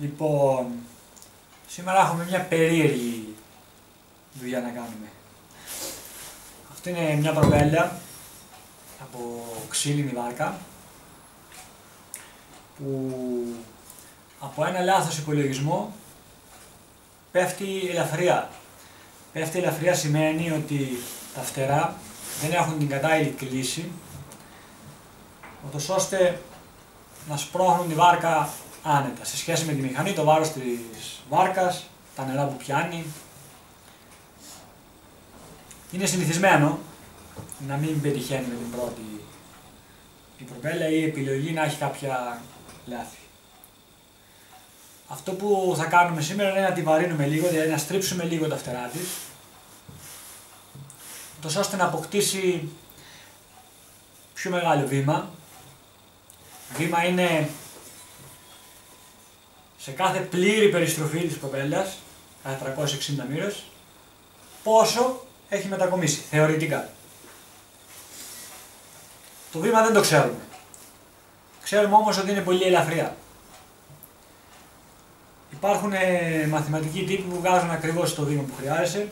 Λοιπόν, σήμερα έχουμε μια περίεργη δουλειά να κάνουμε. Αυτή είναι μια προπέλα από ξύλινη βάρκα που από ένα λάθος υπολογισμό πέφτει ελαφριά. Πέφτει ελαφριά σημαίνει ότι τα φτερά δεν έχουν την κατάλληλη κλίση, ούτως ώστε να σπρώχνουν τη βάρκα άνετα. Σε σχέση με τη μηχανή, το βάρος της βάρκας, τα νερά που πιάνει. Είναι συνηθισμένο να μην πετυχαίνει με την πρώτη η προπέλα ή η επιλογή να έχει κάποια λάθη. Αυτό που θα κάνουμε σήμερα είναι να τη βαρύνουμε λίγο, δηλαδή να στρίψουμε λίγο τα φτερά της, ούτως ώστε να αποκτήσει πιο μεγάλο βήμα. Βήμα είναι σε κάθε πλήρη περιστροφή της προπέλας, κάθε 360 μοίρες, πόσο έχει μετακομίσει, θεωρητικά. Το βήμα δεν το ξέρουμε. Ξέρουμε όμως ότι είναι πολύ ελαφριά. Υπάρχουν μαθηματικοί τύποι που βγάζουν ακριβώς το βήμα που χρειάζεσαι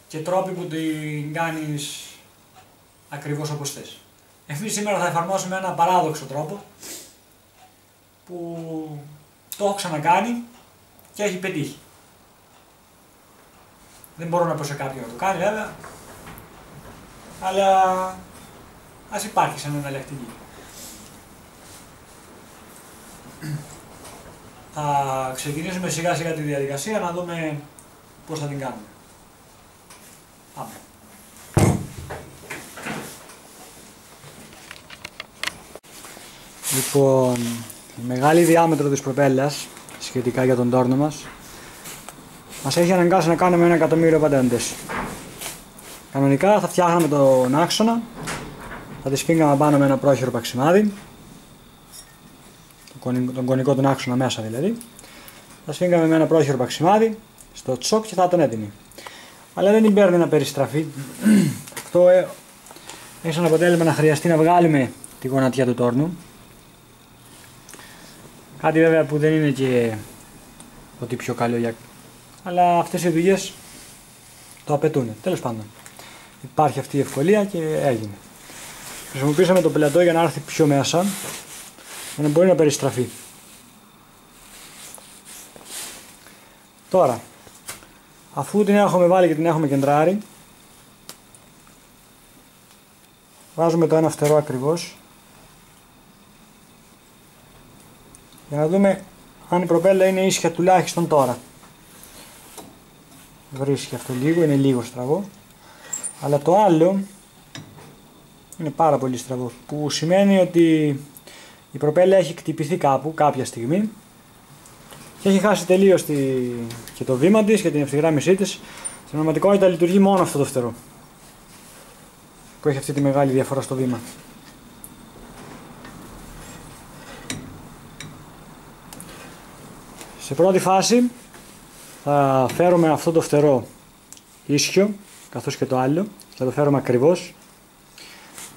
και τρόποι που την κάνεις ακριβώς όπως θες. Εμείς σήμερα θα εφαρμόσουμε ένα παράδοξο τρόπο που το έχω ξανακάνει και έχει πετύχει. Δεν μπορώ να πω σε κάποιον να το κάνει βέβαια, αλλά ας υπάρχει σαν εναλλακτική. Θα ξεκινήσουμε σιγά σιγά τη διαδικασία να δούμε πώς θα την κάνουμε. Πάμε. Λοιπόν, η μεγάλη διάμετρο της προπέλας, σχετικά για τον τόρνο μας έχει αναγκάσει να κάνουμε 1.000.000 πατέντες. Κανονικά θα φτιάχναμε τον άξονα, θα τη σφίγγαμε πάνω με ένα πρόχειρο παξιμάδι, τον κονικό τον άξονα μέσα δηλαδή, θα σφίγγαμε με ένα πρόχειρο παξιμάδι στο τσόκ και θα ήταν έτοιμη. Αλλά δεν την παίρνει να περιστραφεί. Αυτό έχει σαν αποτέλεσμα να χρειαστεί να βγάλουμε τη γονατιά του τόρνου. Κάτι βέβαια που δεν είναι και ότι πιο καλό για... αλλά αυτές οι δουλειές το απαιτούν. Τέλος πάντων, υπάρχει αυτή η ευκολία και έγινε. Χρησιμοποιήσαμε το πελατό για να έρθει πιο μέσα, για να μπορεί να περιστραφεί. Τώρα, αφού την έχουμε βάλει και την έχουμε κεντράρει, βάζουμε το ένα φτερό ακριβώς για να δούμε αν η προπέλα είναι ίσια τουλάχιστον τώρα. Βρίσκει αυτό λίγο, είναι λίγο στραβό, αλλά το άλλο είναι πάρα πολύ στραβό, που σημαίνει ότι η προπέλα έχει κτυπηθεί κάπου, κάποια στιγμή, και έχει χάσει τελείως και το βήμα της και την ευθυγράμμισή της. Στην πραγματικότητα λειτουργεί μόνο αυτό το φτερό που έχει αυτή τη μεγάλη διαφορά στο βήμα. Σε πρώτη φάση θα φέρουμε αυτό το φτερό ίσιο, καθώς και το άλλο, θα το φέρουμε ακριβώς,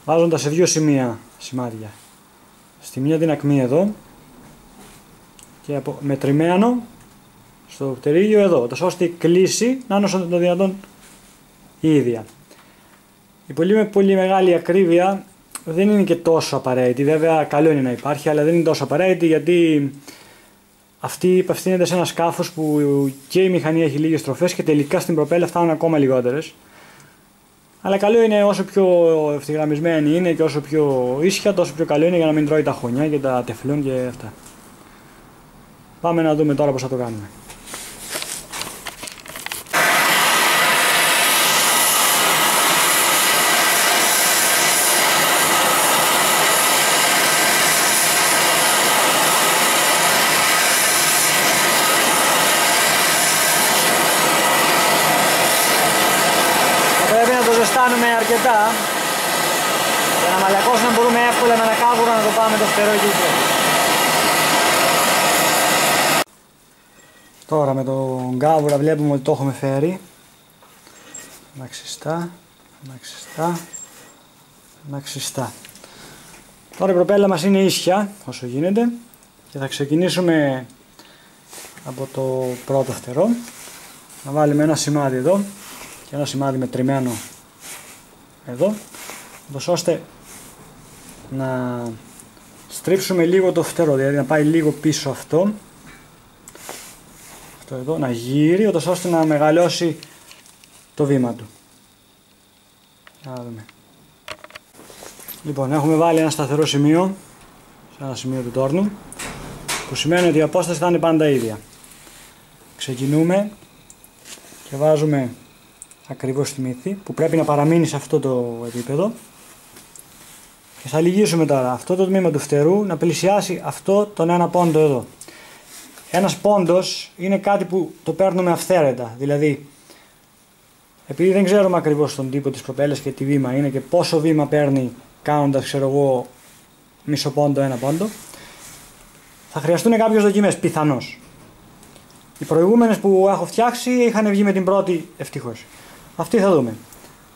βάζοντας σε δύο σημεία σημάδια. Στη μία την ακμή εδώ και μετρημένο στο πτερίγιο εδώ, ώστε η κλίση να είναι όσο το δυνατόν η ίδια. Η πολύ μεγάλη ακρίβεια δεν είναι και τόσο απαραίτητη, βέβαια καλό είναι να υπάρχει, αλλά δεν είναι τόσο απαραίτητη, γιατί αυτή υπευθύνεται σε ένα σκάφος που και η μηχανή έχει λίγες στροφές και τελικά στην προπέλα φτάνουν ακόμα λιγότερες. Αλλά καλό είναι όσο πιο ευθυγραμμισμένη είναι και όσο πιο ίσια, τόσο πιο καλό είναι για να μην τρώει τα χωνιά και τα τεφλόν και αυτά. Πάμε να δούμε τώρα πώς θα το κάνουμε. Πρέπει να το ζεστάνουμε αρκετά για να μαλακώσει, να μπορούμε εύκολα με ένα κάβουρο να το πάμε το φτερό εκεί πέρα. Τώρα με τον κάβουρα βλέπουμε ότι το έχουμε φέρει. Να ξυστά, να ξυστά, να ξυστά. Τώρα η προπέλα μας είναι ίσια όσο γίνεται και θα ξεκινήσουμε από το πρώτο φτερό. Να βάλουμε ένα σημάδι εδώ και ένα σημάδι μετρημένο εδώ, ώστε να στρίψουμε λίγο το φτερό, δηλαδή να πάει λίγο πίσω αυτό εδώ, να γύρει, ώστε να μεγαλώσει το βήμα του. Να δούμε. Λοιπόν, έχουμε βάλει ένα σταθερό σημείο σε ένα σημείο του τόρνου, που σημαίνει ότι η απόσταση θα είναι πάντα ίδια. Ξεκινούμε και βάζουμε ακριβώς τη μύθη, που πρέπει να παραμείνει σε αυτό το επίπεδο, και θα λυγίσουμε τώρα αυτό το τμήμα του φτερού να πλησιάσει αυτό τον ένα πόντο εδώ. Ένας πόντος είναι κάτι που το παίρνουμε αυθαίρετα, δηλαδή επειδή δεν ξέρουμε ακριβώς τον τύπο της προπέλας και τι βήμα είναι και πόσο βήμα παίρνει κάνοντας, ξέρω εγώ, μισό πόντο, ένα πόντο, θα χρειαστούν κάποιες δοκιμές, πιθανώς. Οι προηγούμενες που έχω φτιάξει είχαν βγει με την πρώτη ευτυχώς. Αυτή θα δούμε.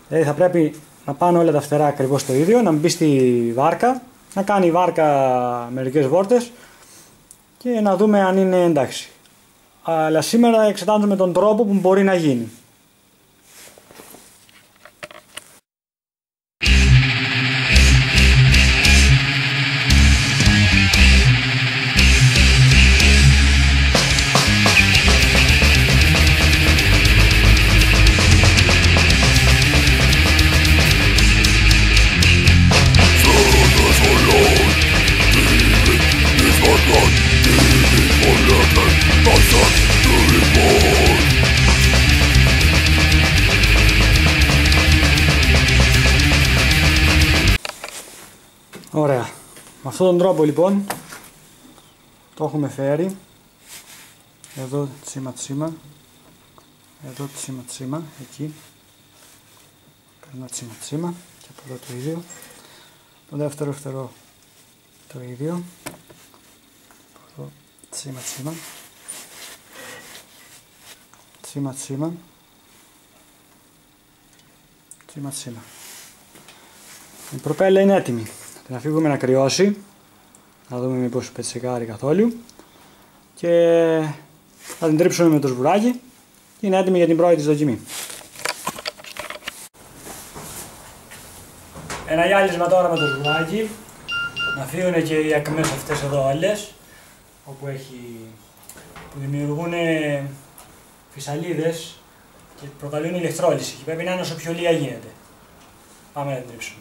Δηλαδή θα πρέπει να πάνε όλα τα φτερά ακριβώς το ίδιο, να μπει στη βάρκα, να κάνει η βάρκα μερικές βόλτες και να δούμε αν είναι εντάξει. Αλλά σήμερα εξετάζουμε τον τρόπο που μπορεί να γίνει. Ωραία. Με αυτόν τον τρόπο λοιπόν το έχουμε φέρει. Εδώ τσίμα τσίμα, εδώ τσίμα τσίμα, εκεί παίρνω τσίμα τσίμα και από εδώ το ίδιο, το δεύτερο φτερό το ίδιο, από εδώ τσίμα τσίμα, τσίμα τσίμα, τσίμα τσίμα. Η προπέλα είναι έτοιμη. Θα την αφήγουμε να κρυώσει, να δούμε μήπως πετσεκάρει καθόλου, και θα την τρίψουμε με το σβουράκι και είναι έτοιμη για την πρώτη της δοκιμή. Ένα γυάλισμα τώρα με το σβουράκι, να φύγουν και οι ακμές αυτές εδώ όλες, που δημιουργούν φυσαλίδες και προκαλούν ηλεκτρόλυση και πρέπει να είναι όσο πιο λίγα γίνεται. Πάμε να την τρίψουμε.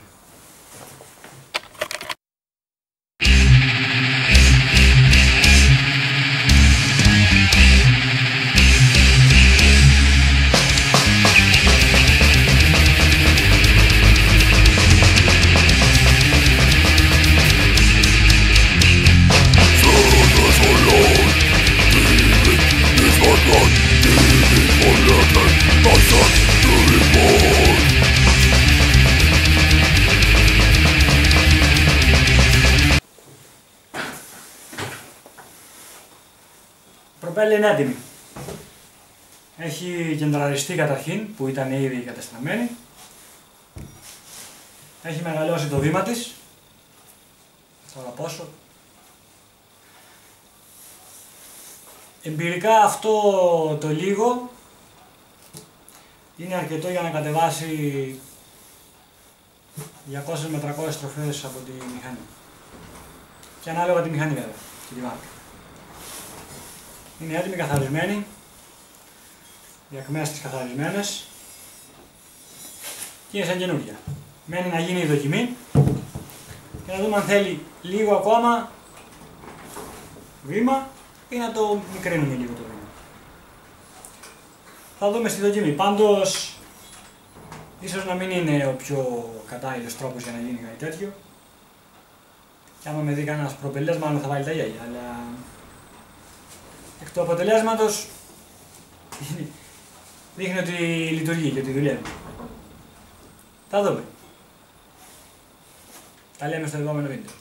Η προπέλα είναι έτοιμη. Έχει κεντραριστεί καταρχήν, που ήταν ήδη κατεστραμμένη. Έχει μεγαλώσει το βήμα της. Τώρα πόσο. Εμπειρικά αυτό το λίγο είναι αρκετό για να κατεβάσει 200 με 300 στροφές από τη μηχανή. Και ανάλογα τη μηχανή βέβαια και τη βάρκα. Είναι έτοιμη, καθαρισμένη, οι ακμές της καθαρισμένες και είναι σαν καινούργια. Μένει να γίνει η δοκιμή και να δούμε αν θέλει λίγο ακόμα βήμα ή να το μικρύνουμε λίγο το βήμα. Θα δούμε στη δοκιμή. Πάντως, ίσως να μην είναι ο πιο κατάλληλος τρόπος για να γίνει κάτι τέτοιο. Και άμα με δει κανένας προπελές, μάλλον θα βάλει τα γέλια, αλλά εκ του αποτελέσματος δείχνει ότι λειτουργεί και ότι δουλεύει. Θα δούμε. Τα λέμε στο επόμενο βίντεο.